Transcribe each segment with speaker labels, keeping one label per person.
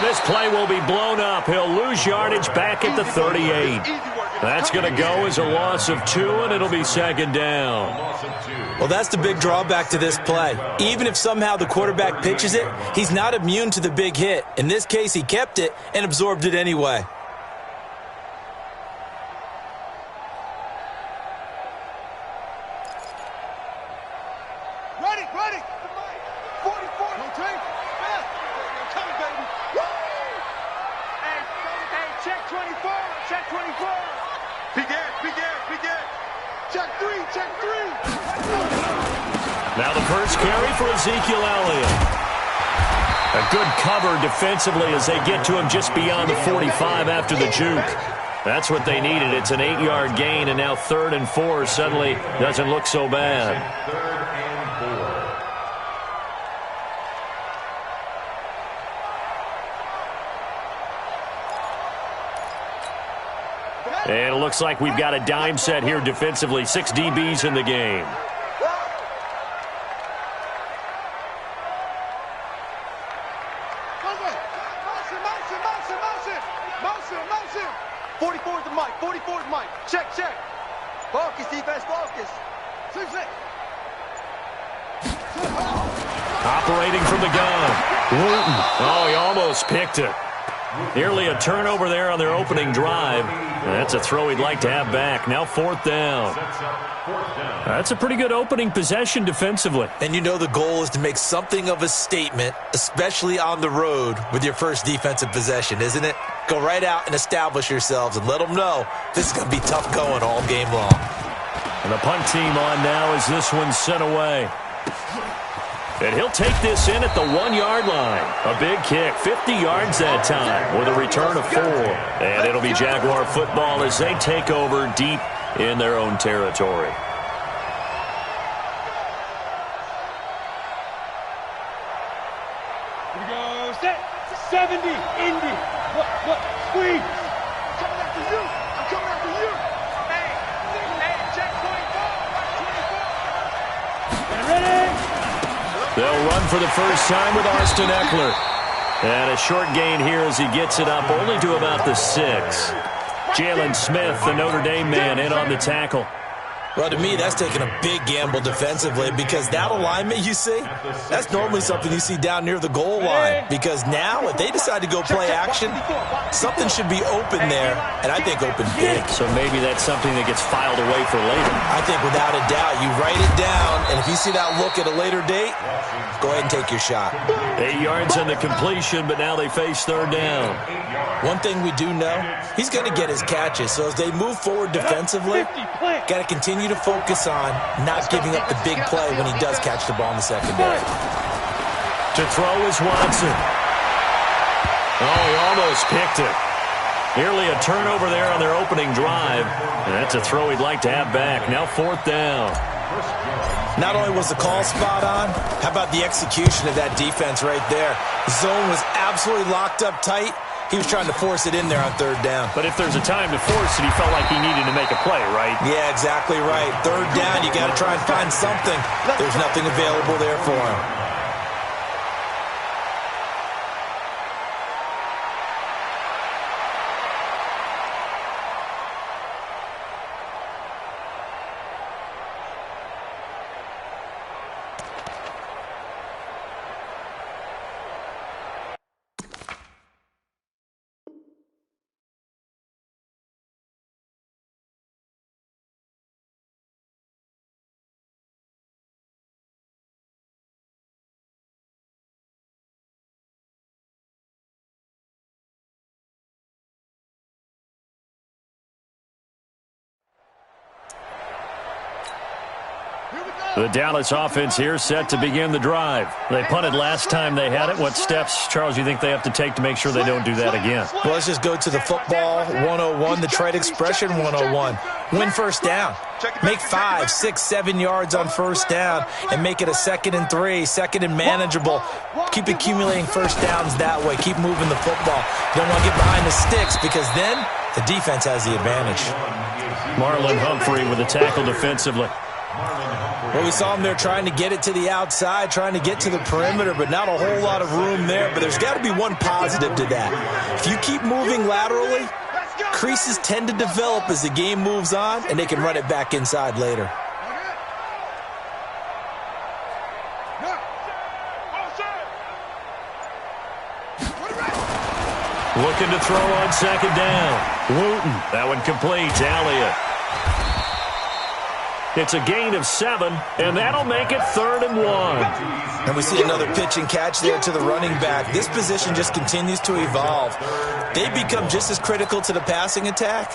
Speaker 1: this play will be blown up. He'll lose yardage back at the 38. That's going to go as a loss of 2, and it'll be second down.
Speaker 2: Well, that's the big drawback to this play. Even if somehow the quarterback pitches it, he's not immune to the big hit. In this case, he kept it and absorbed it anyway.
Speaker 1: Now the first carry for Ezekiel Elliott. A good cover defensively as they get to him just beyond the 45 after the juke. That's what they needed. It's an 8-yard gain, and now 3rd and 4 suddenly doesn't look so bad. And it looks like we've got a dime set here defensively. 6 DBs in the game. Operating from the gun. Wooten. Oh, he almost picked it. Nearly a turnover there on their opening drive. That's a throw he'd like to have back. Now 4th down. That's a pretty good opening possession defensively.
Speaker 2: And you know the goal is to make something of a statement, especially on the road with your first defensive possession, isn't it? Go right out and establish yourselves and let them know this is going to be tough going all game long.
Speaker 1: And the punt team on now as this one's sent away. And he'll take this in at the 1-yard line. A big kick, 50 yards that time with a return of 4. And it'll be Jaguar football as they take over deep in their own territory.
Speaker 3: Here we go, set, 70, Indy, what, squeeze. I'm coming after you, Hey, check 24, ready?
Speaker 1: They'll run for the first time with Austin Eckler. And a short gain here as he gets it up only to about the 6. Jalen Smith, the Notre Dame man, in on the tackle.
Speaker 2: Well, to me, that's taking a big gamble defensively because that alignment you see, that's normally something you see down near the goal line. Because now, if they decide to go play action, something should be open there, and I think open big.
Speaker 1: So maybe that's something that gets filed away for later.
Speaker 2: I think without a doubt, you write it down, and if you see that look at a later date, go ahead and take your shot.
Speaker 1: 8 yards on the completion, but now they face 3rd down.
Speaker 2: One thing we do know, he's going to get his catches. So as they move forward defensively, got to continue to focus on not giving up the big play when he does catch the ball in the secondary.
Speaker 1: To throw is Watson. Oh, he almost picked it. Nearly a turnover there on their opening drive. And that's a throw he'd like to have back. Now 4th down.
Speaker 2: Not only was the call spot on, how about the execution of that defense right there? The zone was absolutely locked up tight. He was trying to force it in there on 3rd down.
Speaker 1: But if there's a time to force it, he felt like he needed to make a play, right?
Speaker 2: Yeah, exactly right. 3rd down, you got to try and find something. There's nothing available there for him.
Speaker 1: The Dallas offense here set to begin the drive. They punted last time they had it. What steps, Charles, you think they have to take to make sure they don't do that again?
Speaker 2: Well, let's just go to the football 101, the trade expression 101. Win first down. Make 5, 6, 7 yards on first down and make it a 2nd and 3, 2nd and manageable. Keep accumulating first downs that way. Keep moving the football. You don't want to get behind the sticks because then the defense has the advantage.
Speaker 1: Marlon Humphrey with a tackle defensively.
Speaker 2: Well, we saw him there trying to get it to the outside, trying to get to the perimeter, but not a whole lot of room there. But there's got to be one positive to that. If you keep moving laterally, creases tend to develop as the game moves on, and they can run it back inside later.
Speaker 1: Looking to throw on second down. Wooten, that one complete to Elliott. It's a gain of 7, and that'll make it 3rd and 1.
Speaker 2: And we see another pitch and catch there to the running back. This position just continues to evolve. They become just as critical to the passing attack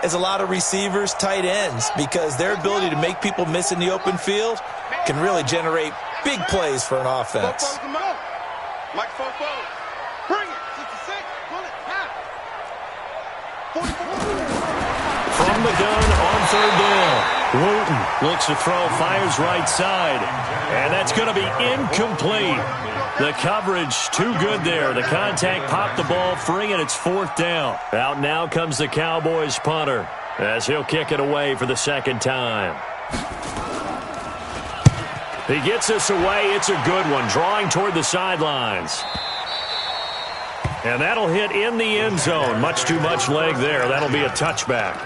Speaker 2: as a lot of receivers, tight ends, because their ability to make people miss in the open field can really generate big plays for an offense.
Speaker 1: From the gun on 3rd down. Wooten looks to throw, fires right side, and that's going to be incomplete. The coverage too good there. The contact popped the ball free, and it's 4th down. Out now comes the Cowboys punter as he'll kick it away for the 2nd time. He gets this away. It's a good one, drawing toward the sidelines. And that'll hit in the end zone. Much too much leg there. That'll be a touchback.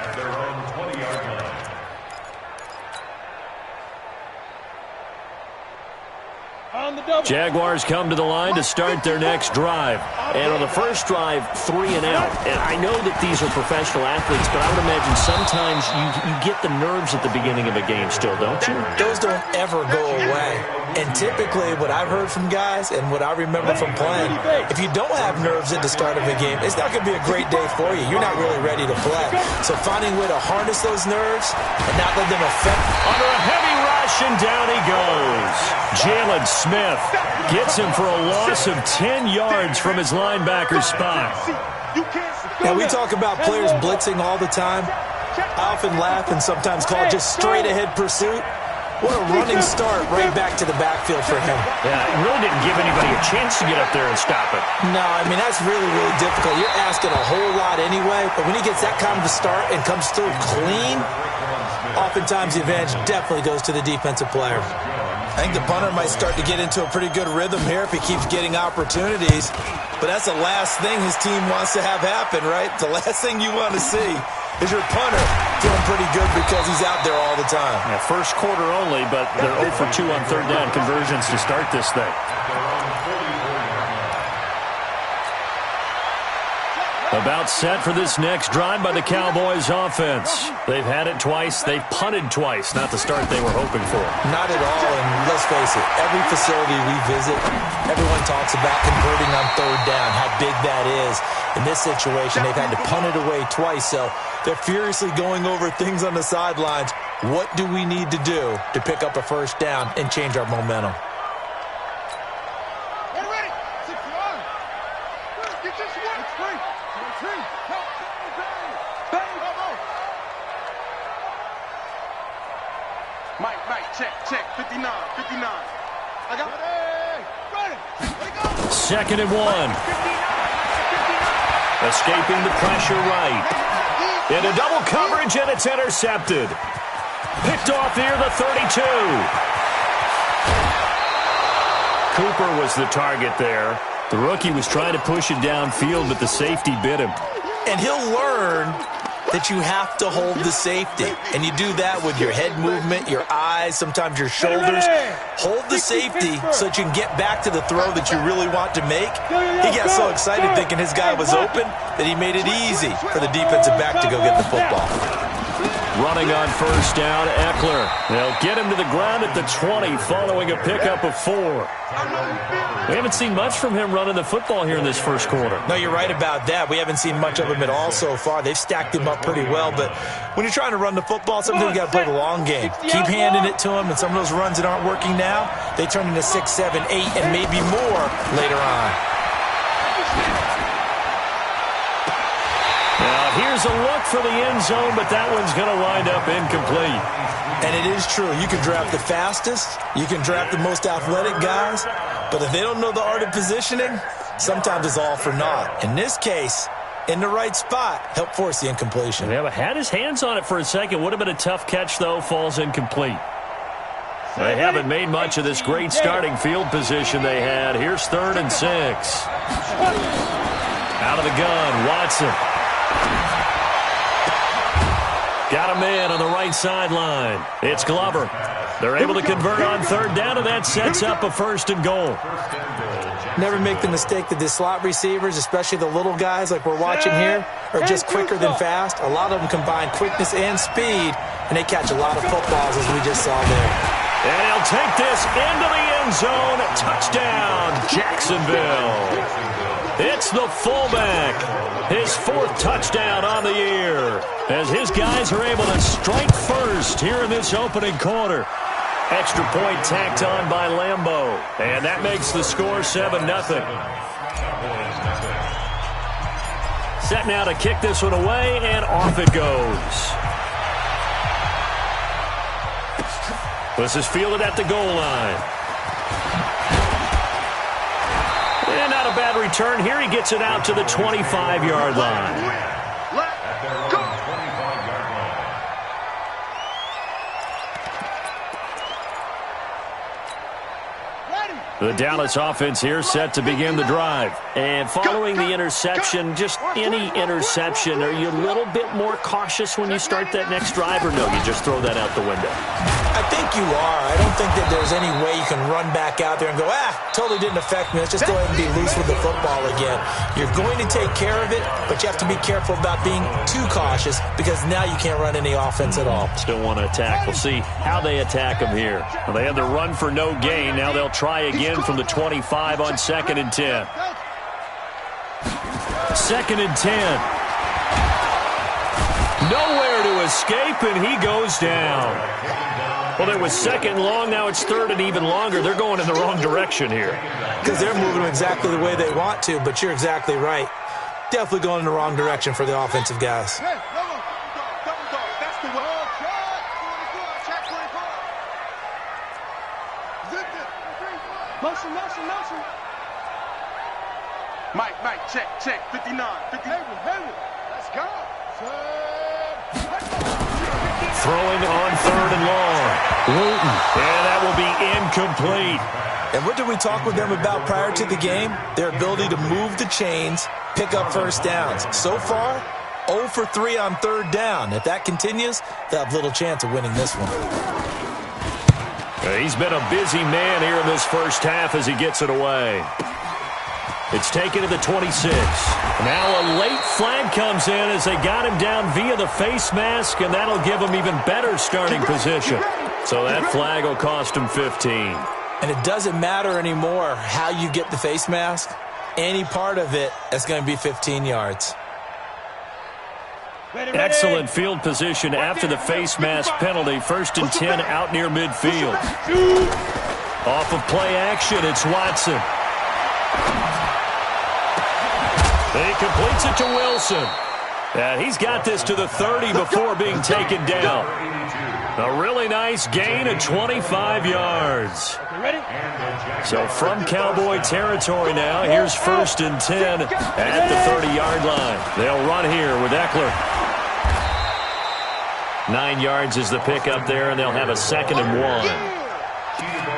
Speaker 1: Jaguars come to the line to start their next drive. And on the first drive, 3 and out. And I know that these are professional athletes, but I would imagine sometimes you get the nerves at the beginning of a game still, don't you?
Speaker 2: Those don't ever go away. And typically what I've heard from guys and what I remember from playing, if you don't have nerves at the start of a game, it's not going to be a great day for you. You're not really ready to play. So finding a way to harness those nerves and not let them affect.
Speaker 1: Under a heavy rush, and down he goes. Jalen Smith gets him for a loss of 10 yards from his linebacker spot.
Speaker 2: Now, we talk about players blitzing all the time. I often laugh and sometimes call it just straight-ahead pursuit. What a running start right back to the backfield for him.
Speaker 1: Yeah, it really didn't give anybody a chance to get up there and stop it.
Speaker 2: No, I mean, that's really, really difficult. You're asking a whole lot anyway, but when he gets that kind of a start and comes through clean, oftentimes the advantage definitely goes to the defensive player. I think the punter might start to get into a pretty good rhythm here if he keeps getting opportunities. But that's the last thing his team wants to have happen, right? The last thing you want to see is your punter feeling pretty good because he's out there all the time.
Speaker 1: Yeah, first quarter only, but they're 0 for 2 on 3rd down conversions to start this thing. About set for this next drive by the Cowboys offense. They've had it twice. They've punted twice. Not the start they were hoping for.
Speaker 2: Not at all, and let's face it, every facility we visit, everyone talks about converting on 3rd down, how big that is. In this situation, they've had to punt it away twice, so they're furiously going over things on the sidelines. What do we need to do to pick up a 1st down and change our momentum?
Speaker 3: Check, 59. I got it.
Speaker 1: 2nd and 1. Escaping the pressure right. Into double coverage, and it's intercepted. Picked off near the 32. Cooper was the target there. The rookie was trying to push it downfield, but the safety bit him.
Speaker 2: And he'll learn that you have to hold the safety. And you do that with your head movement, your eyes, sometimes your shoulders. Hold the safety so that you can get back to the throw that you really want to make. He got so excited thinking his guy was open that he made it easy for the defensive back to go get the football.
Speaker 1: Running on 1st down, Eckler. They'll get him to the ground at the 20 following a pickup of 4. We haven't seen much from him running the football here in this first quarter.
Speaker 2: No, you're right about that. We haven't seen much of him at all so far. They've stacked him up pretty well, but when you're trying to run the football, sometimes you got to play the long game. Keep handing it to him, and some of those runs that aren't working now, they turn into 6, 7, 8, and maybe more later on.
Speaker 1: Now, here's a look for the end zone, but that one's going to wind up incomplete.
Speaker 2: And it is true. You can draft the fastest. You can draft the most athletic guys. But if they don't know the art of positioning, sometimes it's all for naught. In this case, in the right spot, helped force the incompletion.
Speaker 1: Yeah, but had his hands on it for a second. Would have been a tough catch, though. Falls incomplete. They haven't made much of this great starting field position they had. Here's 3rd and 6. Out of the gun, Watson. Got a man on the right sideline. It's Glover. They're able to convert on 3rd down, and that sets up a 1st and goal.
Speaker 2: Never make the mistake that the slot receivers, especially the little guys like we're watching here, are just quicker than fast. A lot of them combine quickness and speed, and they catch a lot of footballs, as we just saw there.
Speaker 1: And he'll take this into the end zone. Touchdown, Jacksonville. It's the fullback. His 4th touchdown on the year, as his guys are able to strike first here in this opening quarter. Extra point tacked on by Lambeau. And that makes the score 7-0. Set now to kick this one away, and off it goes. This is fielded at the goal line. And not a bad return here. He gets it out to the 25-yard line. The Dallas offense here set to begin the drive. And following the interception, just any interception, are you a little bit more cautious when you start that next drive, or no, you just throw that out the window?
Speaker 2: I think you are. I don't think that there's any way you can run back out there and go, totally didn't affect me. Let's just go ahead and be loose with the football again. You're going to take care of it, but you have to be careful about being too cautious, because now you can't run any offense at all.
Speaker 1: Still want to attack. We'll see how they attack them here. Well, they had the run for no gain. Now they'll try again from the 25 on 2nd and 10. 2nd and 10. Nowhere to escape, and he goes down. Well, it was 2nd long. Now it's 3rd and even longer. They're going in the wrong direction here.
Speaker 2: Because they're moving exactly the way they want to, but you're exactly right. Definitely going in the wrong direction for the offensive guys.
Speaker 3: Motion. Mike, check. 59. Let's go.
Speaker 1: Throwing on 3rd and long. Wooten. And that will be incomplete.
Speaker 2: And what did we talk with them about prior to the game? Their ability to move the chains, pick up 1st downs. So far, 0 for 3 on 3rd down. If that continues, they'll have little chance of winning this one.
Speaker 1: He's been a busy man here in this first half as he gets it away. It's taken to the 26. Now a late flag comes in as they got him down via the face mask, and that'll give him even better starting position. So that flag will cost him 15.
Speaker 2: And it doesn't matter anymore how you get the face mask. Any part of it is going to be 15 yards.
Speaker 1: Excellent field position after the face mask penalty. 1st and 10 out near midfield. Off of play action, it's Watson. He completes it to Wilson. And he's got this to the 30 before being taken down. A really nice gain of 25 yards. So from Cowboy territory now, here's 1st and 10 at the 30-yard line. They'll run here with Eckler. 9 yards is the pickup there, and they'll have a 2nd and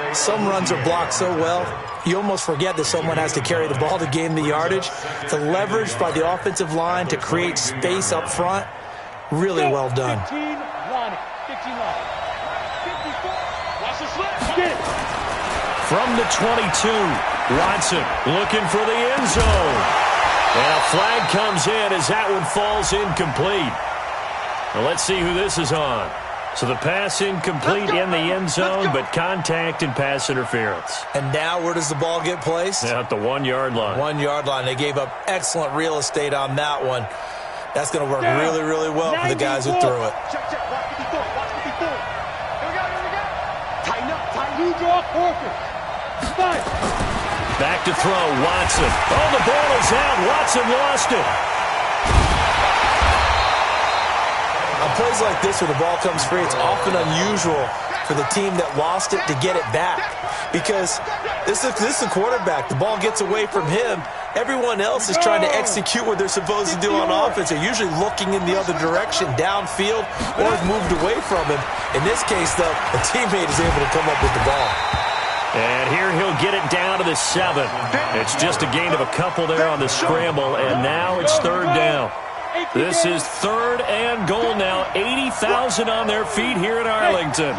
Speaker 1: 1.
Speaker 2: Some runs are blocked so well, you almost forget that someone has to carry the ball to gain the yardage. The leverage by the offensive line to create space up front, really well done.
Speaker 3: 15 line. 15 line. 54. Watch the slip.
Speaker 1: From the 22, Watson looking for the end zone. And a flag comes in as that one falls incomplete. Well, let's see who this is on. So the pass incomplete in the end zone, but contact and pass interference.
Speaker 2: And now where does the ball get placed?
Speaker 1: At the 1-yard line.
Speaker 2: 1-yard line. They gave up excellent real estate on that one. That's going to work really, really well for the guys who threw it.
Speaker 3: Check. Watch 54. Watch 54. Here we go. Tighten up. You draw. Perfect. Five.
Speaker 1: Back to throw. Watson. Oh, the ball is out. Watson lost it.
Speaker 2: On plays like this where the ball comes free, it's often unusual for the team that lost it to get it back. Because this is a quarterback. The ball gets away from him. Everyone else is trying to execute what they're supposed to do on offense. They're usually looking in the other direction, downfield, or have moved away from him. In this case, though, a teammate is able to come up with the ball.
Speaker 1: And here he'll get it down to the 7. It's just a gain of a couple there on the scramble, and now it's third down. This is third and goal now. 80,000 on their feet here in Arlington.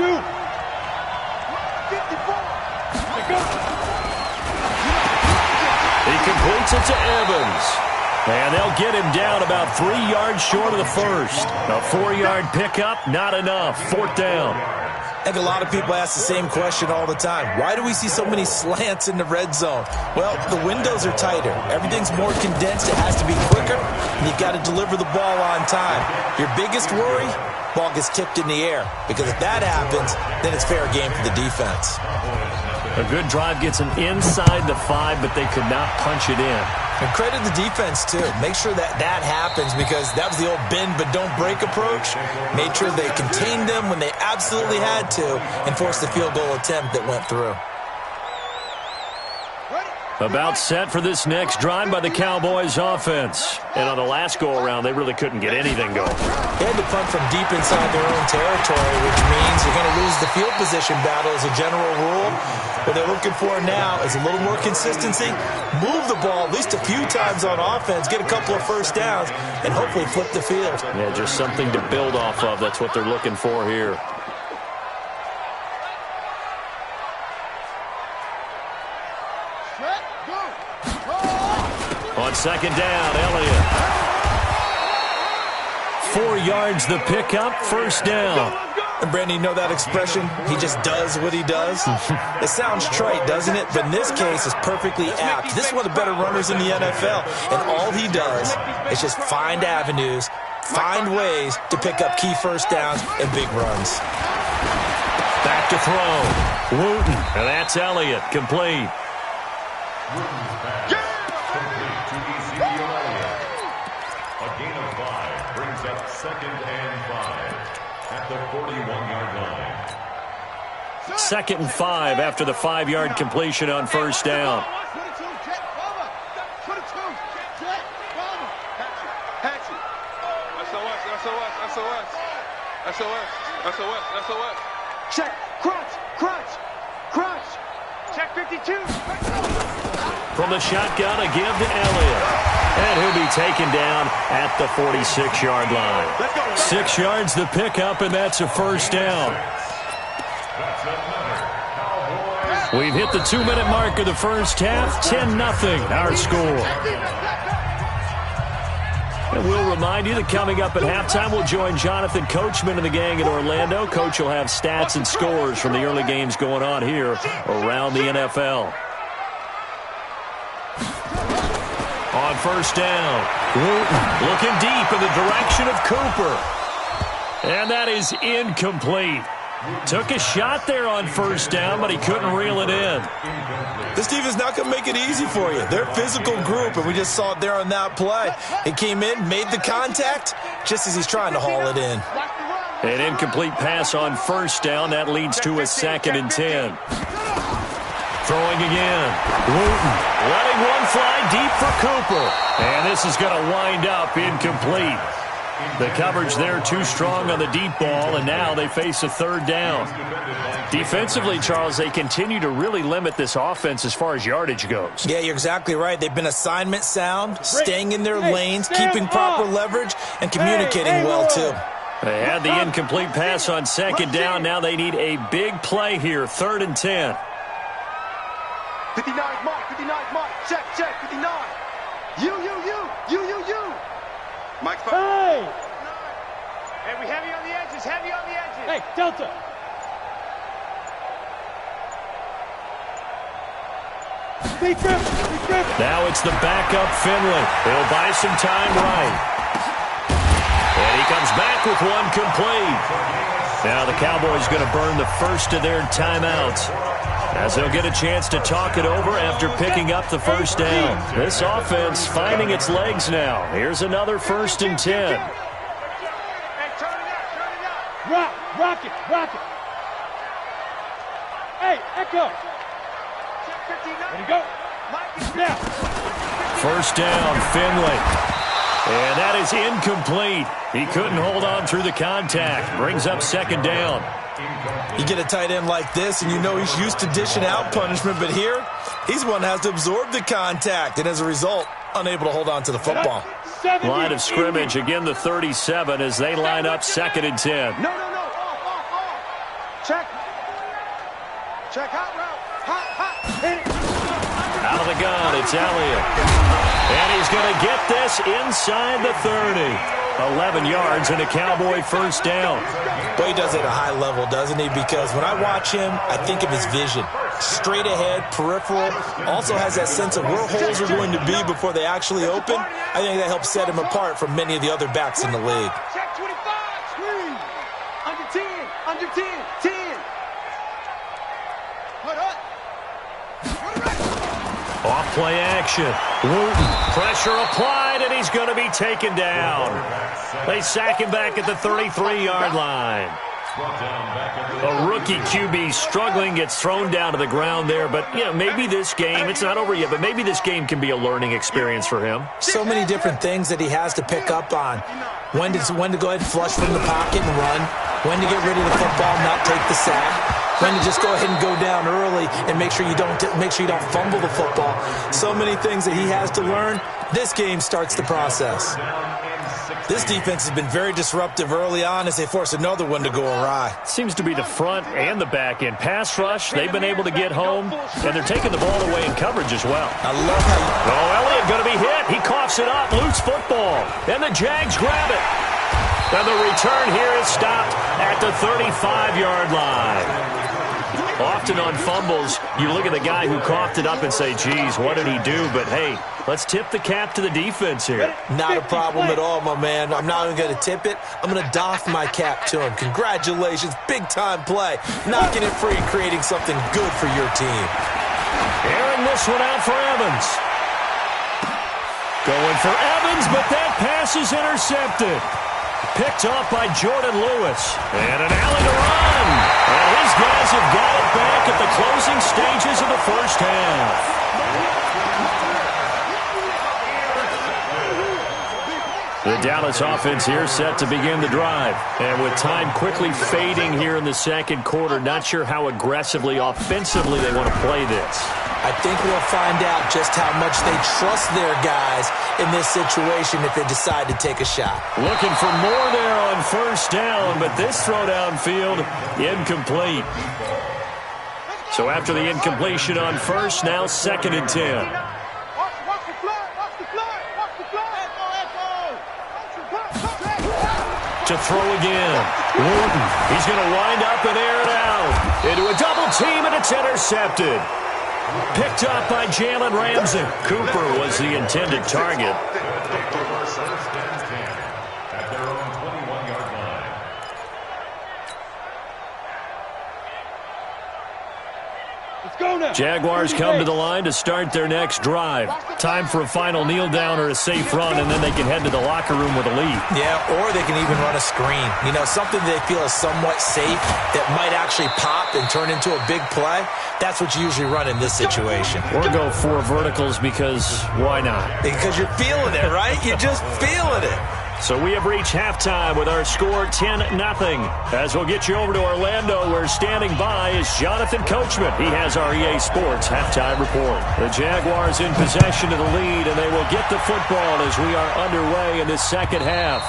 Speaker 1: He completes it to Evans. And they'll get him down about 3 yards short of the first. A 4-yard pickup, not enough. Fourth down.
Speaker 2: I think a lot of people ask the same question all the time. Why do we see so many slants in the red zone? Well, the windows are tighter. Everything's more condensed. It has to be quicker, and you've got to deliver the ball on time. Your biggest worry, ball gets tipped in the air. Because if that happens, then it's fair game for the defense.
Speaker 1: A good drive gets them inside the 5, but they could not punch it in.
Speaker 2: And credit the defense, too. Make sure that happens, because that was the old bend but don't break approach. Made sure they contained them when they absolutely had to and forced the field goal attempt that went through.
Speaker 1: About set for this next drive by the Cowboys offense. And on the last go-around, they really couldn't get anything going.
Speaker 2: They had to punt from deep inside their own territory, which means you're going to lose the field position battle as a general rule. What they're looking for now is a little more consistency, move the ball at least a few times on offense, get a couple of first downs, and hopefully flip the field.
Speaker 1: Yeah, just something to build off of. That's what they're looking for here. On second down, Elliott. 4 yards the pickup, first down.
Speaker 2: And Brandon, you know that expression? He just does what he does? It sounds trite, doesn't it? But in this case, it's perfectly apt. This is one of the better runners in the NFL. And all he does is just find avenues, find ways to pick up key first downs and big runs.
Speaker 1: Back to throw. Wooten. And that's Elliott. Complete.
Speaker 4: A gain of 5 brings up second and 5 at the 41-yard line.
Speaker 1: Second and 5 after the 5-yard completion on first down.
Speaker 3: SOS. Check. Crunch. Check 52.
Speaker 1: From the shotgun, a give to Elliott. And he'll be taken down at the 46-yard line. 6 yards the pickup, and that's a first down. We've hit the 2-minute mark of the first half. 10-0 our score. And we'll remind you that coming up at halftime, we'll join Jonathan Coachman and the gang in Orlando. Coach will have stats and scores from the early games going on here around the NFL. On first down, Wooten looking deep in the direction of Cooper. And that is incomplete. Took a shot there on first down, but he couldn't reel it in.
Speaker 2: This defense is not going to make it easy for you. They're a physical group, and we just saw it there on that play. It came in, made the contact, just as he's trying to haul it in.
Speaker 1: An incomplete pass on first down. That leads to a 2nd and 10. Throwing again. Wooten letting one fly deep for Cooper. And this is going to wind up incomplete. The coverage there too strong on the deep ball, and now they face a third down. Defensively, Charles, they continue to really limit this offense as far as yardage goes.
Speaker 2: Yeah, you're exactly right. They've been assignment sound, staying in their lanes, keeping proper leverage, and communicating well, too.
Speaker 1: They had the incomplete pass on second down. Now they need a big play here, 3rd and 10.
Speaker 3: 59 Mike. Check, 59. You. Mike's fine. Hey, we heavy on the edges. Hey, Delta. Stay grip.
Speaker 1: Now it's the backup Finley. He'll buy some time right. And he comes back with one complete. Now the Cowboys going to burn the first of their timeouts, as they'll get a chance to talk it over after picking up the first down. This offense finding its legs now. Here's another 1st and 10.
Speaker 3: Hey, turn it out. Rock it. Echo. Ready, go. Now.
Speaker 1: First down, Finley. And that is incomplete. He couldn't hold on through the contact. Brings up second down.
Speaker 2: You get a tight end like this, and you know he's used to dishing out punishment, but here, he's one that has to absorb the contact, and as a result, unable to hold on to the football.
Speaker 1: Line of scrimmage, again the 37 as they line up second and 10.
Speaker 3: No. Off. Check. Hot route. Hot. Hit it.
Speaker 1: Out of the gun, it's Elliott. And he's going to get this inside the 30. 11 yards and a Cowboy first down.
Speaker 2: Boy, he does it at a high level, doesn't he? Because when I watch him, I think of his vision. Straight ahead, peripheral. Also has that sense of where holes are going to be before they actually open. I think that helps set him apart from many of the other backs in the league.
Speaker 3: Check 25. Screen. Under 10. 10. Put up.
Speaker 1: Off play action. Wooten. Pressure applied, and he's going to be taken down. They sack him back at the 33-yard line. A rookie QB struggling, gets thrown down to the ground there. But, you know, maybe this game, it's not over yet, but maybe this game can be a learning experience for him.
Speaker 2: So many different things that he has to pick up on. When to go ahead and flush from the pocket and run. When to get rid of the football and not take the sack. When to just go ahead and go down early and make sure you don't fumble the football. So many things that he has to learn. This game starts the process. This defense has been very disruptive early on as they force another one to go awry.
Speaker 1: Seems to be the front and the back end. Pass rush, they've been able to get home, and they're taking the ball away in coverage as well.
Speaker 2: I love how you...
Speaker 1: Oh, Elliott going to be hit. He coughs it up, loose football. And the Jags grab it. And the return here is stopped at the 35-yard line. Often on fumbles, you look at the guy who coughed it up and say, geez, what did he do? But, hey, let's tip the cap to the defense here.
Speaker 2: Not a problem at all, my man. I'm not even going to tip it. I'm going to doff my cap to him. Congratulations. Big-time play. Knocking it free, creating something good for your team.
Speaker 1: Airing this one out for Evans. Going for Evans, but that pass is intercepted. Picked off by Jordan Lewis. And an alley to run. And his guys have got it back at the closing stages of the first half. The Dallas offense here set to begin the drive. And with time quickly fading here in the second quarter, not sure how aggressively, offensively they want to play this.
Speaker 2: I think we'll find out just how much they trust their guys in this situation if they decide to take a shot.
Speaker 1: Looking for more there on first down, but this throw downfield, incomplete. So after the incompletion on first, now second and 10.
Speaker 3: Watch the flood.
Speaker 1: To throw again. Wooten. He's going to wind up and air it out. Into a double team, and it's intercepted. Picked up by Jalen Ramsey. Cooper was the intended target. Jaguars come to the line to start their next drive. Time for a final kneel down or a safe run, and then they can head to the locker room with a lead.
Speaker 2: Yeah, or they can even run a screen. You know, something they feel is somewhat safe that might actually pop and turn into a big play. That's what you usually run in this situation.
Speaker 1: Or go for verticals because why not?
Speaker 2: Because you're feeling it, right? You're just feeling it.
Speaker 1: So we have reached halftime with our score 10-0. As we'll get you over to Orlando, where standing by is Jonathan Coachman. He has our EA Sports halftime report. The Jaguars in possession of the lead, and they will get the football as we are underway in this second half.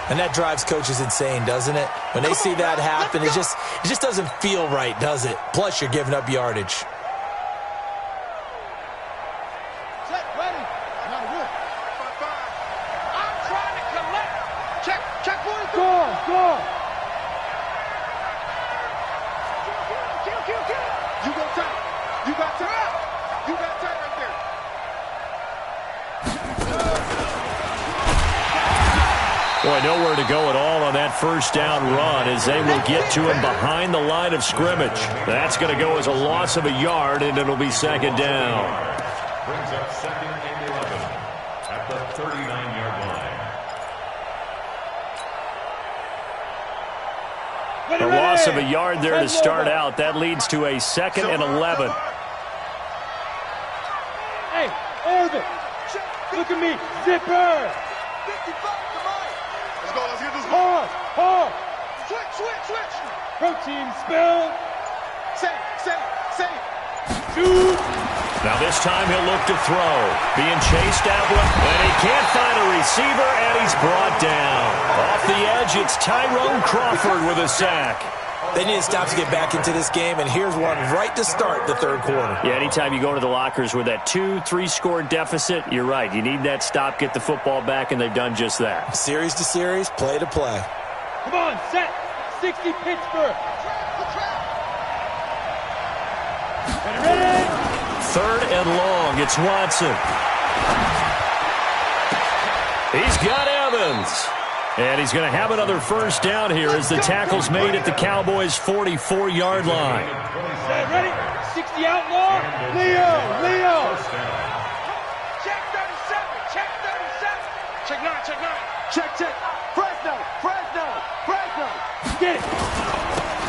Speaker 2: And that drives coaches insane, doesn't it? When they see that happen, it just doesn't feel right, does it? Plus, you're giving up yardage.
Speaker 1: Boy, nowhere to go at all on that first down run as they will get to him behind the line of scrimmage. That's going to go as a loss of a yard, and it'll be second down.
Speaker 4: Brings up second and 11 at the 39-yard line.
Speaker 1: A loss loss of a yard there to start out. That leads to a 2nd and 11.
Speaker 3: Hey, Irvin, look at me, zipper. 55, come on. Let's get this hard. Switch. Protein spill. Safe. Shoot.
Speaker 1: Now this time he'll look to throw. Being chased out, and he can't find a receiver, and he's brought down. Off the edge, it's Tyrone Crawford with a sack.
Speaker 2: They need to stop to get back into this game, and here's one right to start the third quarter.
Speaker 1: Yeah, anytime you go to the lockers with that 2-3 score deficit, you're right. You need that stop, get the football back, and they've done just that.
Speaker 2: Series to series, play to play.
Speaker 3: Come on, set. 60 Pittsburgh. Ready?
Speaker 1: 3rd and long. It's Watson. He's got Evans. And he's going to have another first down here as the tackle's made at the Cowboys' 44-yard line.
Speaker 3: Ready? 60 outlaw. Leo. Check 37. Check 9. Check. Fresno. Get it.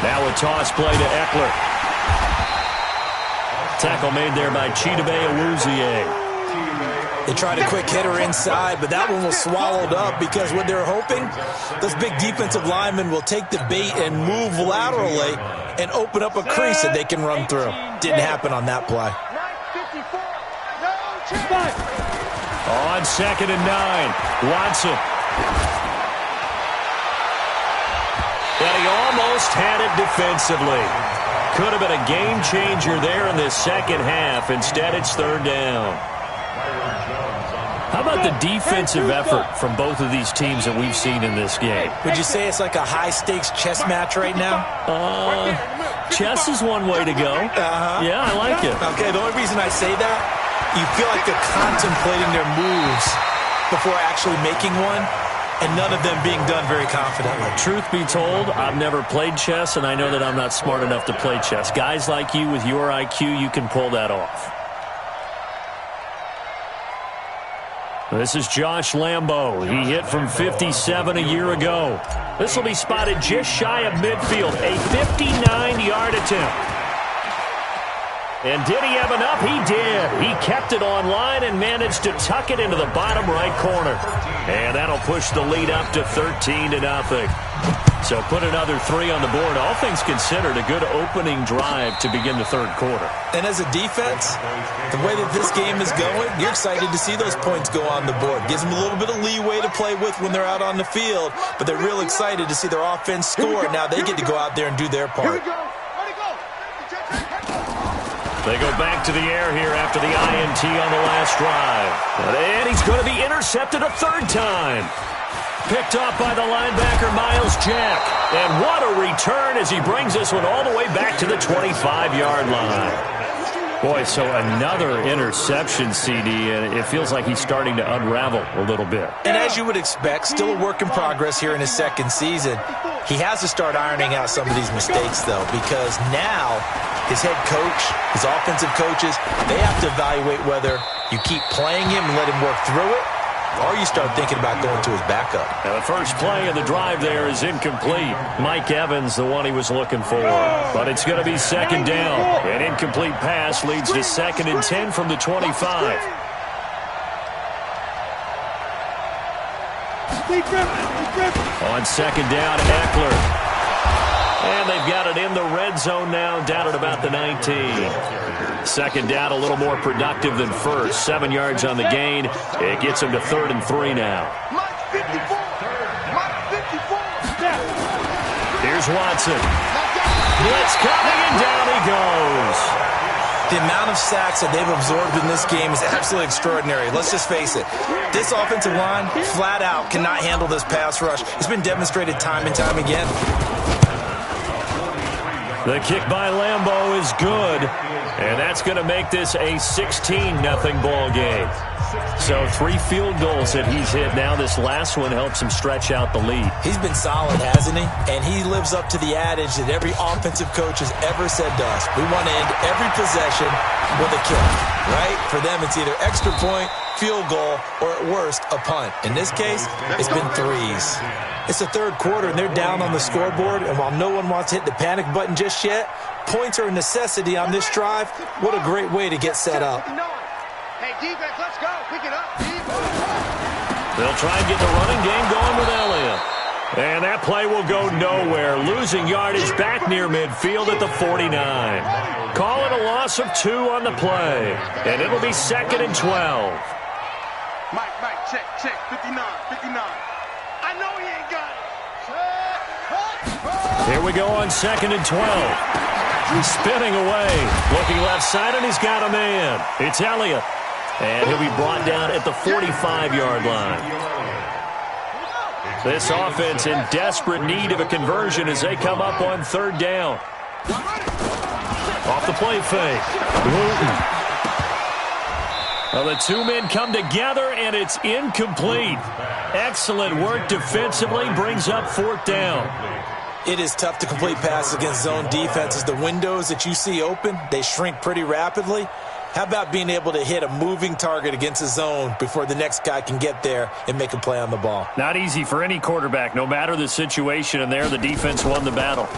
Speaker 1: Now a toss play to Eckler. Tackle made there by Chidobe Awuzie.
Speaker 2: They tried a quick hitter inside, but that one was swallowed up because what they're hoping, those big defensive linemen will take the bait and move laterally and open up a crease that they can run through. Didn't happen on that play.
Speaker 1: On 2nd and 9, Watson. And he almost had it defensively. Could have been a game changer there in the second half. Instead, it's 3rd down. How about the defensive effort from both of these teams that we've seen in this game?
Speaker 2: Would you say it's like a high-stakes chess match right now?
Speaker 1: Chess is one way to go. Yeah, I like it.
Speaker 2: Okay, the only reason I say that, you feel like they're contemplating their moves before actually making one, and none of them being done very confidently.
Speaker 1: Truth be told, I've never played chess, and I know that I'm not smart enough to play chess. Guys like you with your IQ, you can pull that off. This is Josh Lambo. He hit from 57 a year ago. This will be spotted just shy of midfield. A 59-yard attempt. And did he have enough? He did. He kept it on line and managed to tuck it into the bottom right corner. And that'll push the lead up to 13-0. So put another 3 on the board. All things considered, a good opening drive to begin the third quarter.
Speaker 2: And as a defense, the way that this game is going, you're excited to see those points go on the board. Gives them a little bit of leeway to play with when they're out on the field, but they're real excited to see their offense score. Now they get to go out there and do their part.
Speaker 1: They go back to the air here after the INT on the last drive. And he's going to be intercepted a 3rd time. Picked off by the linebacker, Miles Jack. And what a return as he brings this one all the way back to the 25-yard line. Boy, so another interception, CD, and it feels like he's starting to unravel a little bit.
Speaker 2: And as you would expect, still a work in progress here in his 2nd season. He has to start ironing out some of these mistakes, though, because now his head coach, his offensive coaches, they have to evaluate whether you keep playing him and let him work through it, or you start thinking about going to his backup.
Speaker 1: Now the first play of the drive there is incomplete. Mike Evans, the one he was looking for. But it's going to be 2nd down. An incomplete pass leads to 2nd and 10 from the 25. On 2nd down, Eckler. And they've got it in the red zone now, down at about the 19. 2nd down, a little more productive than first. 7 yards on the gain. It gets him to 3rd and 3 now. Here's Watson. Blitz coming, and down he goes.
Speaker 2: The amount of sacks that they've absorbed in this game is absolutely extraordinary. Let's just face it. This offensive line, flat out, cannot handle this pass rush. It's been demonstrated time and time again.
Speaker 1: The kick by Lambo is good, and that's going to make this a 16-0 ball game. So 3 field goals that he's hit now. This last one helps him stretch out the lead.
Speaker 2: He's been solid, hasn't he? And he lives up to the adage that every offensive coach has ever said to us. We want to end every possession with a kick, right? For them, it's either extra point, field goal, or at worst, a punt. In this case, it's been 3s. It's the third quarter, and they're down on the scoreboard, and while no one wants to hit the panic button just yet, points are a necessity on this drive. What a great way to get set up.
Speaker 3: Hey, defense, let's go. Pick it up.
Speaker 1: They'll try and get the running game going with Elliott. And that play will go nowhere. Losing yardage back near midfield at the 49. Call it a loss of 2 on the play. And it'll be 2nd and 12.
Speaker 3: Mike, check, 59. I know he ain't got it.
Speaker 1: Here we go on 2nd and 12. He's spinning away. Looking left side, and he's got a man. It's Elliott. And he'll be brought down at the 45-yard line. This offense in desperate need of a conversion as they come up on 3rd down. Off the play fake. Well, the two men come together, and it's incomplete. Excellent work defensively, brings up 4th down.
Speaker 2: It is tough to complete passes against zone defenses. The windows that you see open, they shrink pretty rapidly. How about being able to hit a moving target against a zone before the next guy can get there and make a play on the ball?
Speaker 1: Not easy for any quarterback, no matter the situation, and there the defense won the battle.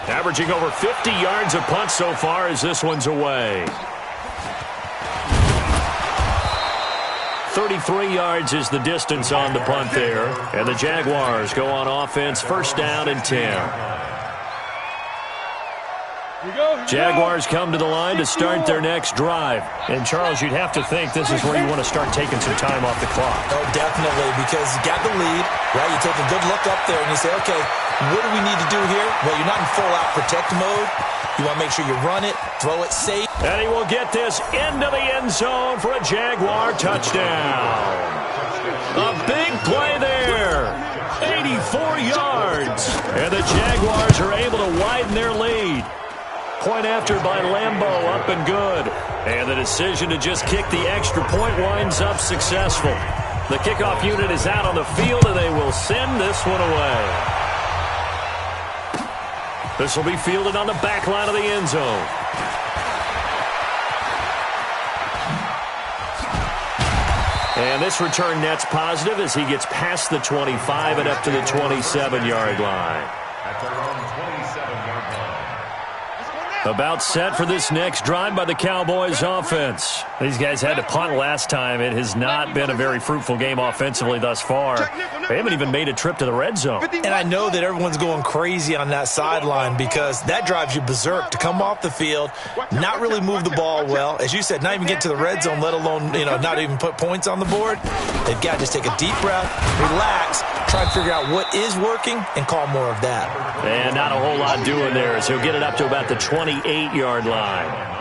Speaker 1: Averaging over 50 yards a punt so far as this one's away. 33 yards is the distance on the punt there, and the Jaguars go on offense, 1st down and 10. Jaguars come to the line to start their next drive. And, Charles, you'd have to think this is where you want to start taking some time off the clock.
Speaker 2: Oh, definitely, because you got the lead, right? You take a good look up there and you say, okay, what do we need to do here? Well, you're not in full-out protect mode. You want to make sure you run it, throw it safe.
Speaker 1: And he will get this into the end zone for a Jaguar touchdown. A big play there. 84 yards. And the Jaguars are able to widen their lead. Point after by Lambeau, up and good. And the decision to just kick the extra point winds up successful. The kickoff unit is out on the field, and they will send this one away. This will be fielded on the back line of the end zone. And this return net's positive as he gets past the 25 and up to the 27-yard line.
Speaker 4: At their own 27-yard line.
Speaker 1: About set for this next drive by the Cowboys offense. These guys had to punt last time. It has not been a very fruitful game offensively thus far. They haven't even made a trip to the red zone.
Speaker 2: And I know that everyone's going crazy on that sideline because that drives you berserk to come off the field, not really move the ball well. As you said, not even get to the red zone, let alone, not even put points on the board. They've got to just take a deep breath, relax, try to figure out what is working, and call more of that.
Speaker 1: And not a whole lot doing there as he'll get it up to about the 28-yard line.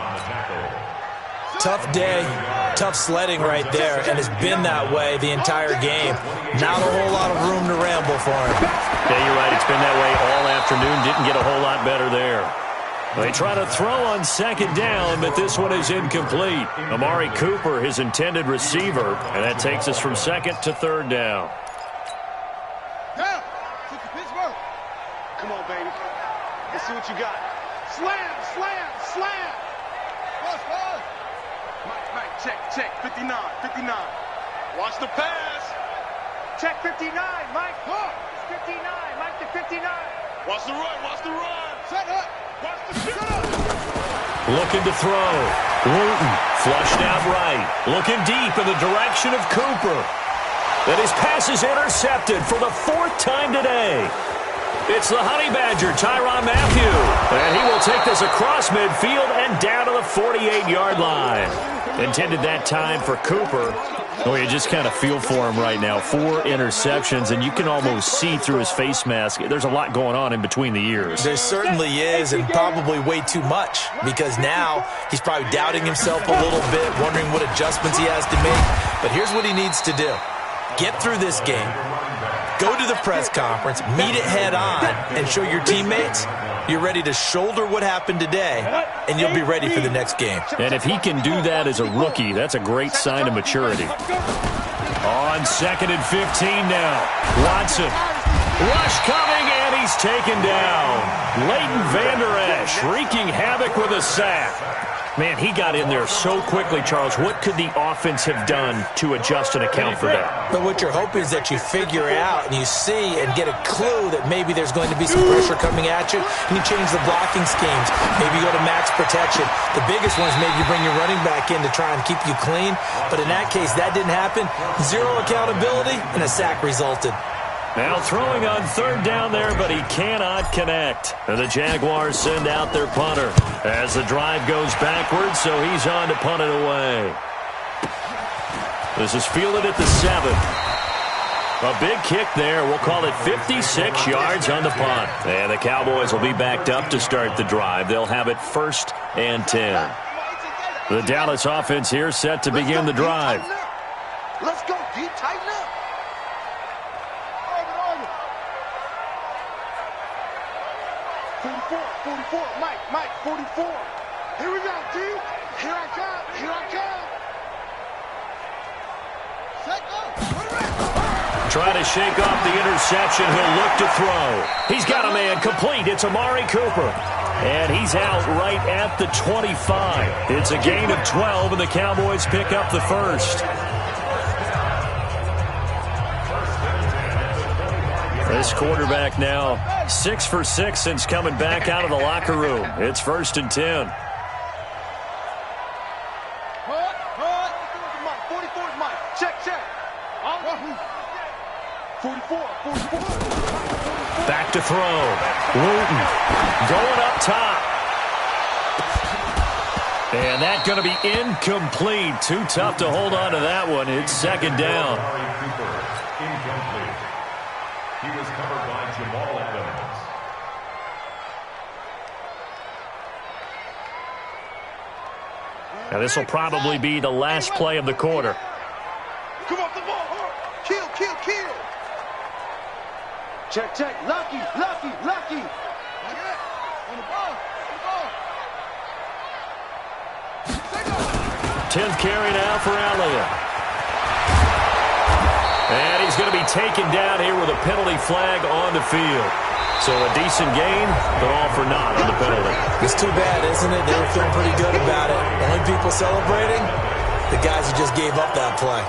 Speaker 2: Tough day, tough sledding right there, and it's been that way the entire game. Not a whole lot of room to ramble for him.
Speaker 1: Yeah, you're right. It's been that way all afternoon. Didn't get a whole lot better there. They try to throw on 2nd down, but this one is incomplete. Amari Cooper, his intended receiver, and that takes us from 2nd to 3rd down.
Speaker 3: Come on, baby. Let's see what you got. Slam! Mike, check, 59. Watch the pass. Check 59, Mike. Look, it's 59, Mike to 59. Watch the run. Set up. Watch the shut up.
Speaker 1: Looking to throw. Wooten flushed out right. Looking deep in the direction of Cooper. And his pass is intercepted for the 4th time today. It's the Honey Badger, Tyrann Mathieu. And he will take this across midfield and down to the 48-yard line. Intended that time for Cooper. Oh, you just kind of feel for him right now. 4 interceptions, and you can almost see through his face mask. There's a lot going on in between the ears.
Speaker 2: There certainly is, and probably way too much, because now he's probably doubting himself a little bit, wondering what adjustments he has to make. But here's what he needs to do. Get through this game. Go to the press conference, meet it head on, and show your teammates you're ready to shoulder what happened today, and you'll be ready for the next game.
Speaker 1: And if he can do that as a rookie, that's a great sign of maturity. On 2nd and 15 now. Watson. Rush coming, and he's taken down. Leighton Vander Esch wreaking havoc with a sack. Man, he got in there so quickly, Charles. What could the offense have done to adjust and account for that?
Speaker 2: But what you're hoping is that you figure out and you see and get a clue that maybe there's going to be some pressure coming at you, and you change the blocking schemes. Maybe you go to max protection. The biggest one is maybe you bring your running back in to try and keep you clean. But in that case, that didn't happen. Zero accountability, and a sack resulted.
Speaker 1: Now throwing on third down there, but he cannot connect. And the Jaguars send out their punter as the drive goes backwards, so he's on to punt it away. This is fielded at the 7. A big kick there. We'll call it 56 yards on the punt. And the Cowboys will be backed up to start the drive. They'll have it 1st and 10. The Dallas offense here set to begin the drive.
Speaker 3: Let's go, deep, tighten up. 44, Mike, 44. Here we go, D. Here I come.
Speaker 1: Trying to shake off the interception. He'll look to throw. He's got a man complete. It's Amari Cooper. And he's out right at the 25. It's a gain of 12, and the Cowboys pick up the first. This quarterback now 6 for 6 since coming back out of the locker room. It's 1st and 10.
Speaker 3: 44 is Mike. Check. 44.
Speaker 1: Back to throw. Wooten going up top. And that's going to be incomplete. Too tough to hold on to that one. It's 2nd down.
Speaker 4: Incomplete. He was covered by Jamal Adams.
Speaker 1: Now this will probably be the last play of the quarter.
Speaker 3: Come off the ball. Kill. Check. Lucky. On the ball.
Speaker 1: 10th carry now for Elliott. And he's going to be taken down here with a penalty flag on the field. So a decent gain, but all for naught on the penalty.
Speaker 2: It's too bad, isn't it? They were feeling pretty good about it. The only people celebrating, the guys who just gave up that play.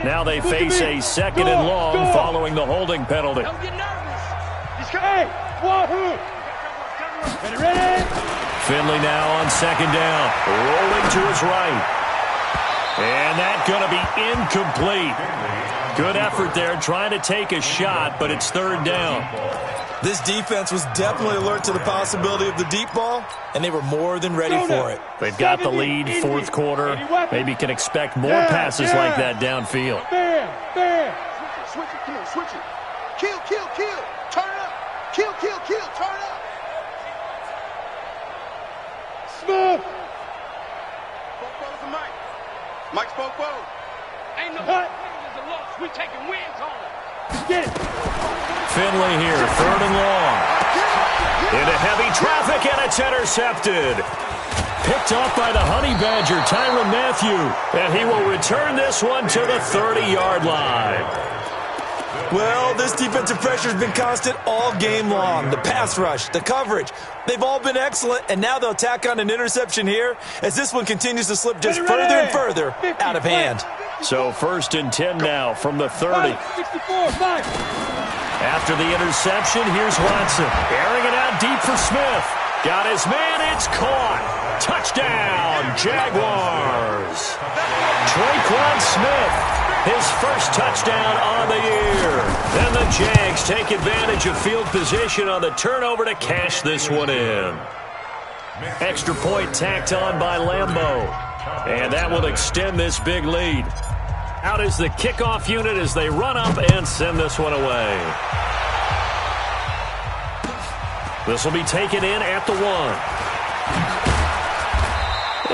Speaker 1: Now they face a 2nd and long following the holding penalty.
Speaker 3: Don't get nervous. Hey, ready?
Speaker 1: Finley now on 2nd down, rolling to his right. And that's going to be incomplete. Good effort there, trying to take a shot, but it's 3rd down.
Speaker 2: This defense was definitely alert to the possibility of the deep ball, and they were more than ready for it.
Speaker 1: They've got the lead, 4th quarter. Maybe can expect more passes like that downfield.
Speaker 3: Switch it. Come on, switch it. Kill. Turn up. Kill. Turn up. Smooth. Spoke to Mike. Mike spoke. Ain't no is a loss. We taking wins home. Get it.
Speaker 1: Finley here, 3rd and long. Into heavy traffic, and it's intercepted. Picked off by the Honey Badger, Tyrann Mathieu. And he will return this one to the 30-yard line.
Speaker 2: Well, this defensive pressure has been constant all game long. The pass rush, the coverage, they've all been excellent, and now they'll tack on an interception here as this one continues to slip just further and further out of hand.
Speaker 1: So 1st and 10 now from the 30.
Speaker 3: 64, 5.
Speaker 1: After the interception, here's Watson. Airing it out deep for Smith. Got his man, it's caught. Touchdown, Jaguars. Traquan Smith, his first touchdown on the year. And the Jags take advantage of field position on the turnover to cash this one in. Extra point tacked on by Lambeau. And that will extend this big lead. Out is the kickoff unit as they run up and send this one away. This will be taken in at the 1.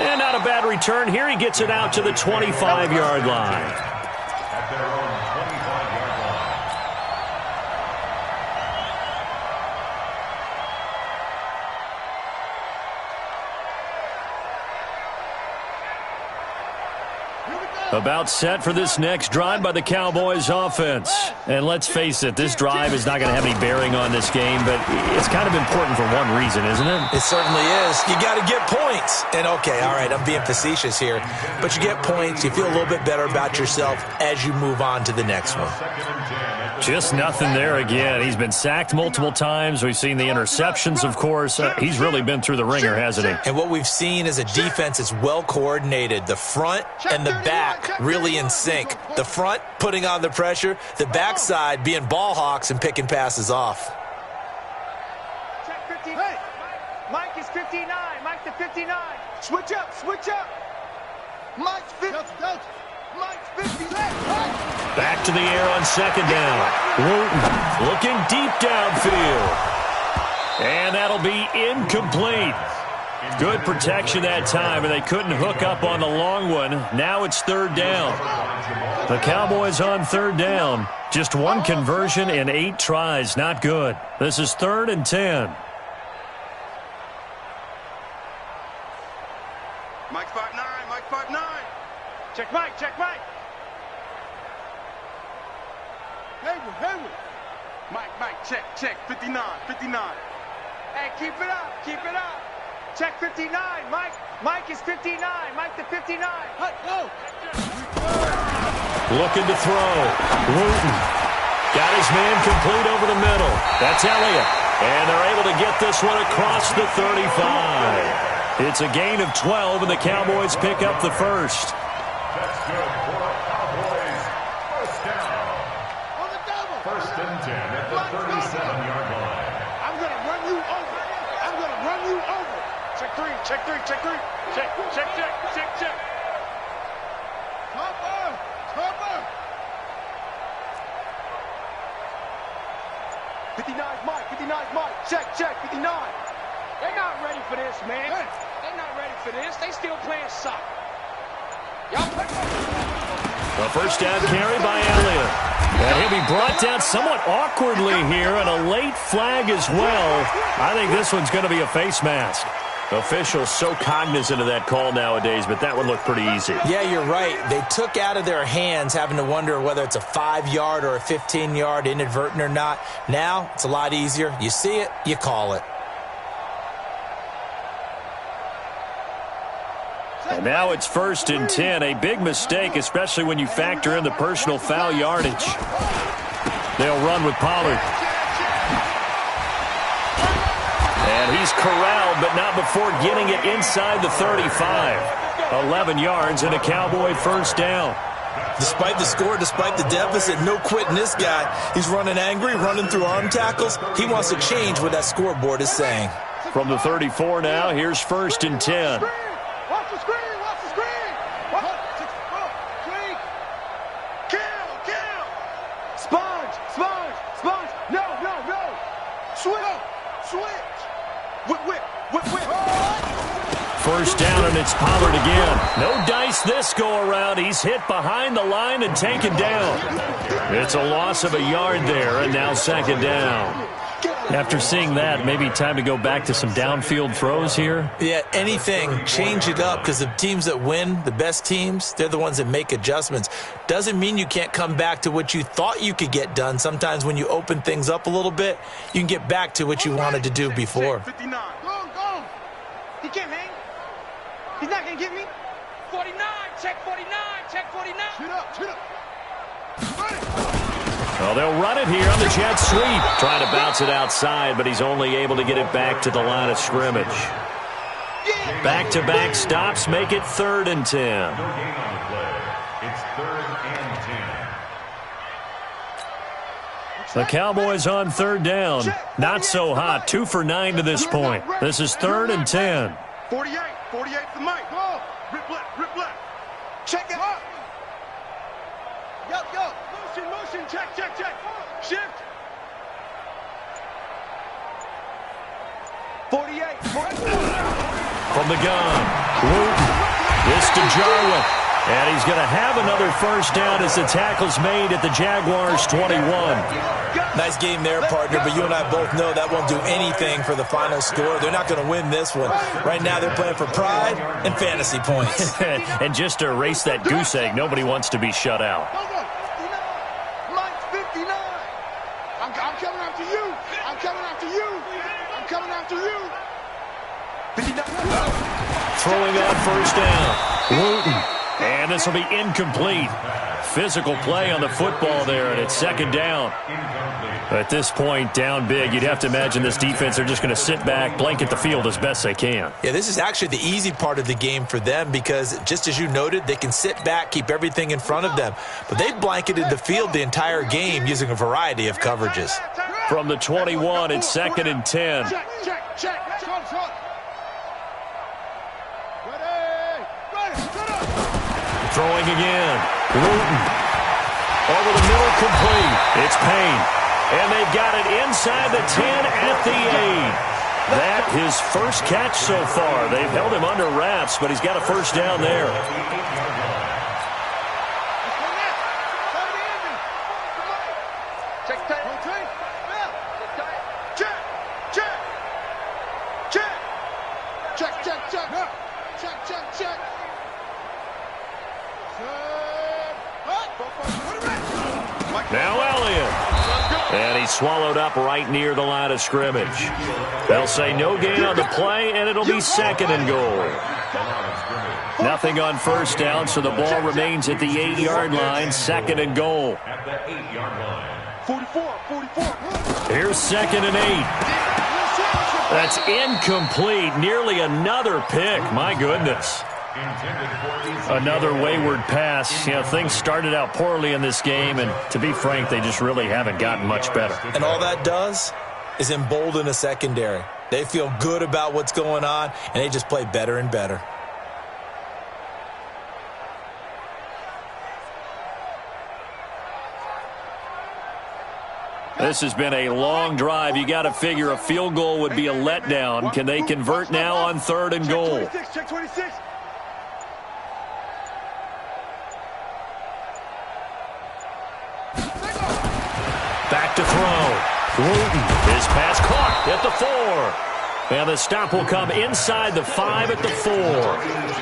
Speaker 1: And not a bad return here. He gets it out to the 25-yard line.
Speaker 4: At their own 25-yard line.
Speaker 3: 1
Speaker 1: About set for this next drive by the Cowboys offense. And let's face it, this drive is not going to have any bearing on this game, but it's kind of important for one reason, isn't it?
Speaker 2: It certainly is. You got to get points. And okay, all right, I'm being facetious here, but you get points, you feel a little bit better about yourself as you move on to the next one.
Speaker 1: Just nothing there again. He's been sacked multiple times. We've seen the interceptions, of course. He's really been through the ringer, hasn't he?
Speaker 2: And what we've seen is a defense that's well coordinated. The front and the back really in sync. The front putting on the pressure, the backside being ball hawks and picking passes off.
Speaker 3: Check 59. Mike is 59. Mike to 59. Switch up, switch up. Mike's 50. Mike's 50.
Speaker 1: Back to the air on second down. Wooten looking deep downfield. And that'll be incomplete. Good protection that time, and they couldn't hook up on the long one. Now it's third down. The Cowboys on third down. Just one conversion in 8 tries. Not good. This is 3rd and 10.
Speaker 3: Mike 5'9", Mike 5'9". Check Mike, check Mike. Hayward. Mike, check, 59. Hey, keep it up. Check 59, Mike is 59, Mike to 59. Go.
Speaker 1: Looking to throw. Wooten got his man complete over the middle. That's Elliott. And they're able to get this one across the 35. It's a gain of 12, and the Cowboys pick up the first.
Speaker 4: That's good for the Cowboys. First down.
Speaker 3: On the double.
Speaker 4: 1st and 10 at the 37-yard line.
Speaker 3: I'm going to run you over. Check three. Check. Cover. 59's Mike. Check, 59. They're not ready for this, man. They're not ready for this. They still playing soccer. Y'all play.
Speaker 1: A first down carry by Elliott. And he'll be brought down somewhat awkwardly here, and a late flag as well. I think this one's going to be a face mask. Officials so cognizant of that call nowadays, but that one looked pretty easy.
Speaker 2: Yeah, you're right. They took out of their hands having to wonder whether it's a 5-yard or a 15-yard inadvertent or not. Now, it's a lot easier. You see it, you call it.
Speaker 1: And now it's 1st and 10. A big mistake, especially when you factor in the personal foul yardage. They'll run with Pollard. And he's corralled, but not before getting it inside the 35. 11 yards and a Cowboy first down.
Speaker 2: Despite the score, despite the deficit, no quitting this guy. He's running angry, running through arm tackles. He wants to change what that scoreboard is saying.
Speaker 1: From the 34 now, here's 1st and 10.
Speaker 3: Watch the screen. Kill. Sponge. No. Switch. Whip.
Speaker 1: First down, and it's Pollard again. No dice this go-around. He's hit behind the line and taken down. It's a loss of a yard there, and now 2nd down. After seeing that, maybe time to go back to some downfield throws here?
Speaker 2: Yeah, anything. Change it up, because the teams that win, the best teams, they're the ones that make adjustments. Doesn't mean you can't come back to what you thought you could get done. Sometimes when you open things up a little bit, you can get back to what you wanted to do before.
Speaker 3: 59. Go. He can't hang. He's not going to get me. 49. Check 49. Shoot up.
Speaker 1: Well, they'll run it here on the jet sweep. Trying to bounce it outside, but he's only able to get it back to the line of scrimmage. Back-to-back stops make it 3rd and 10.
Speaker 4: No gain on the play. It's 3rd and 10.
Speaker 1: The Cowboys on 3rd down. Not so hot. 2 for 9 to this point. This is 3rd and 10.
Speaker 3: 48 for Mike. Rip left. Check it up. Yo. Motion. Check. Shift. 48.
Speaker 1: From the gun. Wooten. This to Jarwin. And he's going to have another first down as the tackle's made at the Jaguars' 21.
Speaker 2: Nice game there, partner, but you and I both know that won't do anything for the final score. They're not going to win this one. Right now they're playing for pride and fantasy points.
Speaker 1: And just to erase that goose egg, nobody wants to be shut out.
Speaker 3: Mike's 59. I'm coming after you. I'm coming after you. I'm coming after you. 59.
Speaker 1: Throwing on first down. Wooten. And this will be incomplete. Physical play on the football there, and it's second down. At this point, down big, you'd have to imagine this defense are just going to sit back, blanket the field as best they can.
Speaker 2: Yeah, this is actually the easy part of the game for them because, just as you noted, they can sit back, keep everything in front of them. But they've blanketed the field the entire game using a variety of coverages.
Speaker 1: From the 21, it's second and 10.
Speaker 3: Check.
Speaker 1: Throwing again. Wooten. Over the middle, complete. It's Payne. And they've got it inside the 10 at the 8. That his first catch so far. They've held him under wraps, but he's got a first down there.
Speaker 3: Check.
Speaker 1: Now Elliott. And he's swallowed up right near the line of scrimmage. They'll say no gain on the play, and it'll be second and goal. Nothing on first down, so the ball remains at the 8-yard line, second and goal.
Speaker 4: At the 8-yard line.
Speaker 3: 44.
Speaker 1: Here's second and 8. That's incomplete. Nearly another pick. My goodness. Another wayward pass. You know, things started out poorly in this game, and to be frank, they just really haven't gotten much better.
Speaker 2: And all that does is embolden a secondary. They feel good about what's going on, and they just play better and better.
Speaker 1: This has been a long drive. You got to figure a field goal would be a letdown. Can they convert now on third and goal?
Speaker 3: Check 26.
Speaker 1: Back to throw. Wooten. His pass caught at the 4. And the stop will come inside the 5 at the 4.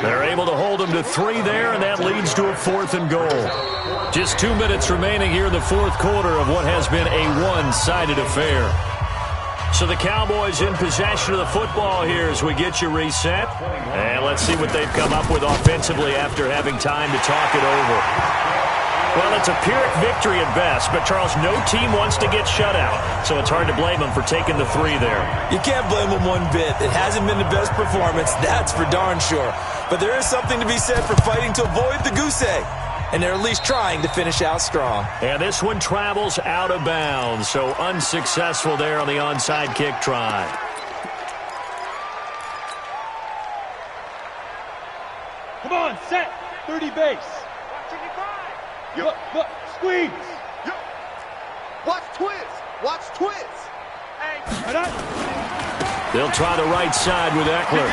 Speaker 1: They're able to hold him to 3 there, and that leads to a 4th and goal. Just 2 minutes remaining here in the fourth quarter of what has been a one-sided affair. So the Cowboys in possession of the football here as we get you reset. And let's see what they've come up with offensively after having time to talk it over. Well, it's a Pyrrhic victory at best, but, Charles, no team wants to get shut out, so it's hard to blame them for taking the 3 there.
Speaker 2: You can't blame them one bit. It hasn't been the best performance, that's for darn sure. But there is something to be said for fighting to avoid the goose egg, and they're at least trying to finish out strong.
Speaker 1: And this one travels out of bounds, so unsuccessful there on the onside kick try.
Speaker 5: Come on, set. 30 base. Look, squeeze.
Speaker 3: Watch twist. Hey.
Speaker 1: They'll try the right side with Eckler.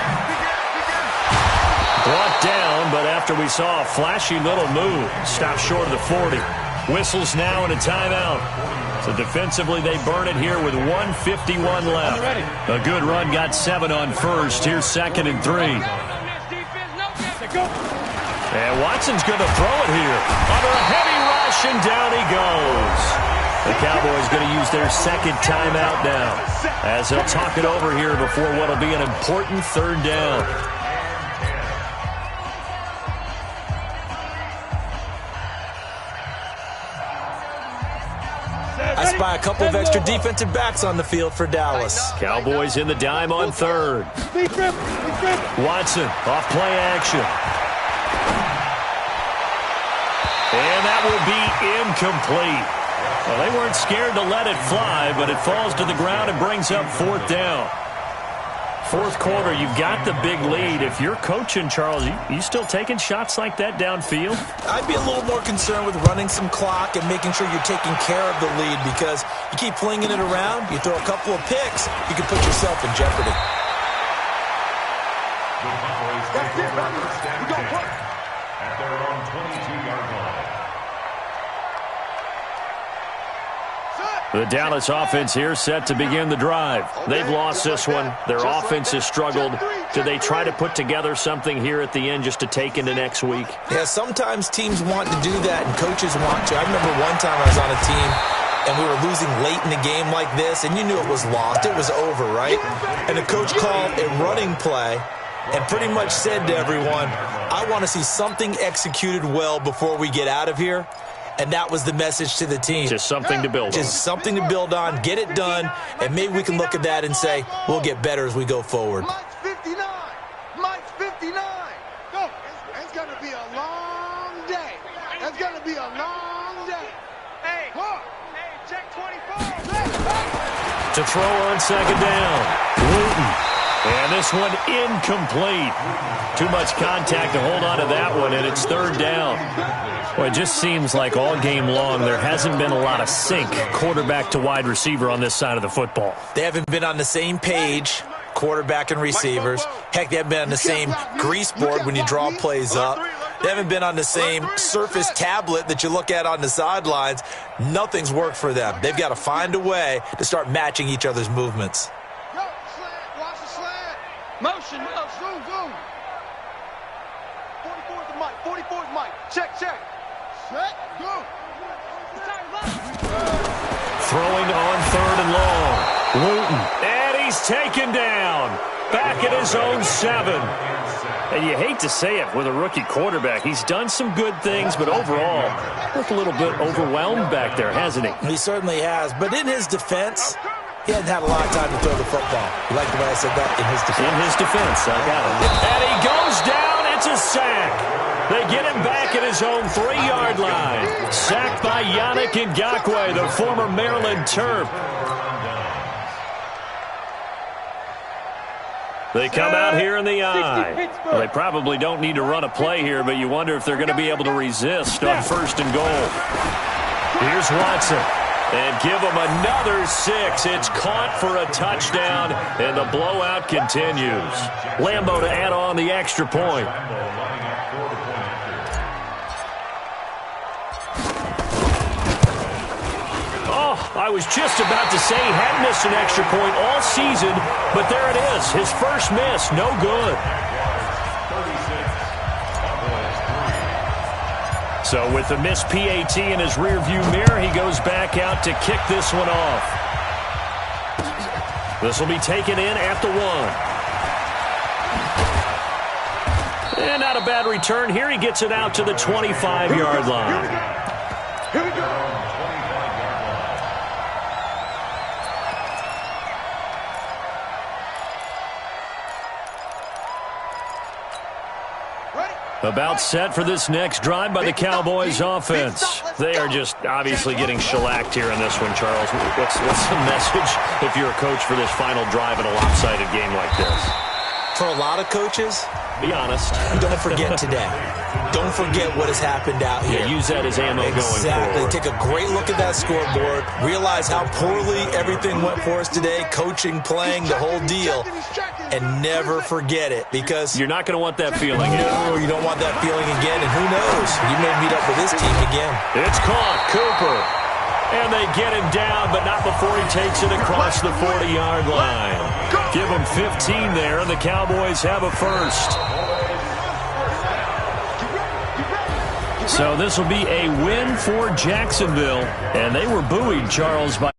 Speaker 1: Brought down, but after we saw a flashy little move, stopped short of the 40. Whistles now and a timeout. So defensively, they burn it here with 1:51 left. A good run got 7 on first. Here's second and 3. And Watson's going to throw it here. Under a heavy rush, and down he goes. The Cowboys going to use their second timeout now, as they'll talk it over here before what will be an important third down.
Speaker 2: I spy a couple of extra defensive backs on the field for Dallas.
Speaker 1: Cowboys in the dime on third. Watson off play action. And that will be incomplete. Well, they weren't scared to let it fly, but it falls to the ground and brings up fourth down. Fourth quarter, you've got the big lead. If you're coaching, Charles, you still taking shots like that downfield?
Speaker 2: I'd be a little more concerned with running some clock and making sure you're taking care of the lead, because you keep flinging it around, you throw a couple of picks, you can put yourself in jeopardy.
Speaker 3: That's it, brother. We gon' work.
Speaker 4: at their own 22-yard line.
Speaker 1: The Dallas offense here set to begin the drive. They've lost this one. Their offense has struggled. Do they try to put together something here at the end just to take into next week?
Speaker 2: Yeah, sometimes teams want to do that and coaches want to. I remember one time I was on a team and we were losing late in the game like this, and you knew it was lost. It was over, right? And the coach called a running play and pretty much said to everyone, I want to see something executed well before we get out of here. And that was the message to the team.
Speaker 1: Just something to build on.
Speaker 2: Just something to build on, get it done, and maybe we can look at that and say, we'll get better as we go forward.
Speaker 3: Mike's 59. Mike's 59. Go. It's going to be a long day. It's going to be a long day. Hey, check 24.
Speaker 1: To throw on second down. Wooten. And this one incomplete. Too much contact to hold on to that one, and it's third down. Well, it just seems like all game long there hasn't been a lot of sync quarterback to wide receiver on this side of the football.
Speaker 2: They haven't been on the same page, quarterback and receivers. Heck, they haven't been on the same grease board when you draw plays up. They haven't been on the same Surface tablet that you look at on the sidelines. Nothing's worked for them. They've got to find a way to start matching each other's movements.
Speaker 3: Go, slant, watch the slant. Motion, zoom, zoom. 44 is the Mike, 44 is Mike. Check. Set, go.
Speaker 1: Throwing on third and long. Wooten. And he's taken down. Back at his own 7. And you hate to say it with a rookie quarterback. He's done some good things, but overall, looked a little bit overwhelmed back there, hasn't he?
Speaker 2: He certainly has. But in his defense, he hasn't had a lot of time to throw the football. You like the way I said that? In his defense.
Speaker 1: In his defense, I got it. And he goes down. It's a sack. They get him back at his own 3-yard line. Sacked by Yannick Ngakoue, the former Maryland Terp. They come out here in the eye. Well, they probably don't need to run a play here, but you wonder if they're going to be able to resist on first and goal. Here's Watson. And give him another 6. It's caught for a touchdown, and the blowout continues. Lambo to add on the extra point. Oh, I was just about to say he hadn't missed an extra point all season, but there it is. His first miss, no good. So with the missed PAT in his rearview mirror, he goes back out to kick this one off. This will be taken in at the 1. And not a bad return. Here he gets it out to the 25-yard line.
Speaker 3: Here we go.
Speaker 1: About set for this next drive by the Cowboys offense. They are just obviously getting shellacked here in this one, Charles. What's the message if you're a coach for this final drive in a lopsided game like this?
Speaker 2: For a lot of coaches,
Speaker 1: be honest.
Speaker 2: Don't forget today. Don't forget what has happened out here.
Speaker 1: Yeah, use that as ammo going forward.
Speaker 2: Exactly. Take a great look at that scoreboard. Realize how poorly everything went for us today. Coaching, playing, the whole deal. And never forget it, because
Speaker 1: you're not going to want that feeling again.
Speaker 2: No, you don't want that feeling again, and who knows? You may meet up with this team again.
Speaker 1: It's caught. Cooper. And they get him down, but not before he takes it across the 40-yard line. Give him 15 there, and the Cowboys have a first. So this will be a win for Jacksonville, and they were buoyed, Charles, by